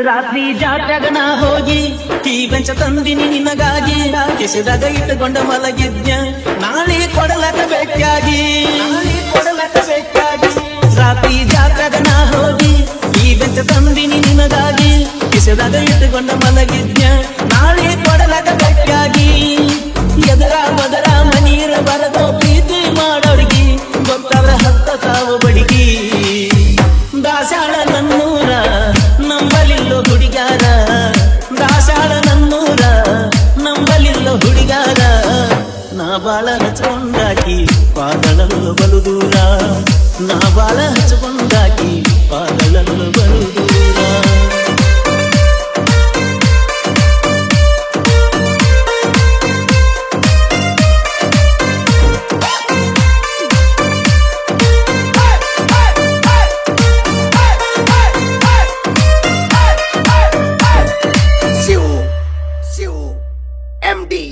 ರಾತ್ರಿ ಜಾತ್ರೆಗ ನಾ ಹೋಗಿ ಈ ಬೆಂಚ ತಂದಿನಿ ನಿನಗಾಗಿ ಕೆಸದಾಗ ಇಟ್ಟುಕೊಂಡ ಮಲಗಿದ್ಯ ನಾಳೆ ಕೊಡಲಕ ಬೇಕಾಗಿ ರಾತ್ರಿ ಜಾತ್ರೆಗ ನಾ ಹೋಗಿ ಈ ಬೆಂಚ ತಂದಿನಿ ನಿನಗಾಗಿ ಕೆಸದಾಗ ಇಟ್ಟುಕೊಂಡ ಮಲಗಿದ್ಯ ನಾಳೆ ಕೊಡಲಕ ಬೇಕಾಗಿ ಎದರ ಬದರ ಮನೀರ ಬರದೋ ಪ್ರೀತಿ ಮಾಡೋರಿಗೆ ಗೊತ್ತಾದ್ರ ಹತ್ತ ತಾವು ಬಡಿಗಿ ದಾಸಾಳ ನನ್ನೂರ ನಂಬಲಿಲ್ಲೋ ಹುಡುಗಾರ ದಾಸಾಳ ನನ್ನೂರ ನಂಬಲಿಲ್ಲೋ ಹುಡುಗಾರ ನಾ ಬಾಳ ಹಚ್ಕೊಂಡಾಕಿ ಪಾದಳಲು ಬಲು ದೂರ ನಾ ಬಾಳ ಹಚ್ಕೊಂಡಾಕಿ ಪಾದಳಲು ಬಲು ದೂರ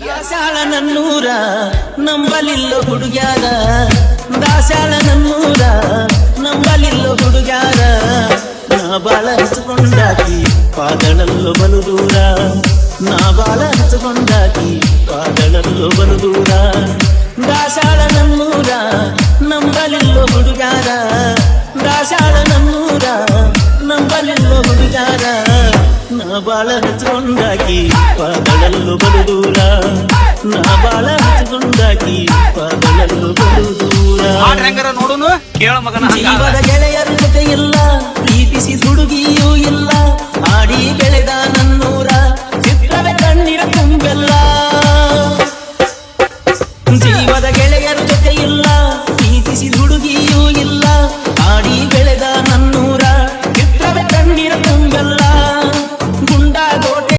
ದಾಸಾಳ ನನ್ನೂರ ನಂಬಲಿಲ್ಲೋ ಹುಡುಗ್ಯಾರ ದಾಸಾಳ ನನ್ನೂರ ನಂಬಲಿಲ್ಲೋ ಹುಡುಗ್ಯಾರ ನಾ ಬಾಳ ಹಚ್ಕೊಂಡಾಕಿ ಪಾದಳಲ್ಲೋ ಬಲು ದೂರ ನಾ ಬಾಳ ಹಚ್ಕೊಂಡಾಕಿ ಪಾದಳಲ್ಲೋ ಬಲು ದೂರ ದಾಸಾಳ ನನ್ನೂರ ನಂಬಲಿಲ್ಲೋ ಹುಡುಗ್ಯಾರ ದಾಸಾಳ ನನ್ನೂರ ನಂಬಲಿಲ್ಲೋ ಹುಡುಗ್ಯಾರ ನಾ ಬಾಳ ಹಚ್ಕೊಂಡಾಕಿ ಪಾದಳಲ್ಲೋ ಬಲು ದೂರ ನಾ ಬಾಳ ಹಚ್ಕೊಂಡಾಕಿ ಪಾದಳಲ್ಲೋ ಬಲು ದೂರ ನೋಡುನು ಕೇಳ ಮಗನ ಜೀವದ ಗೆಳೆಯರ ಜೊತೆ ಇಲ್ಲ ಪ್ರೀತಿಸಿ ಹುಡುಗಿಯೂ ಇಲ್ಲ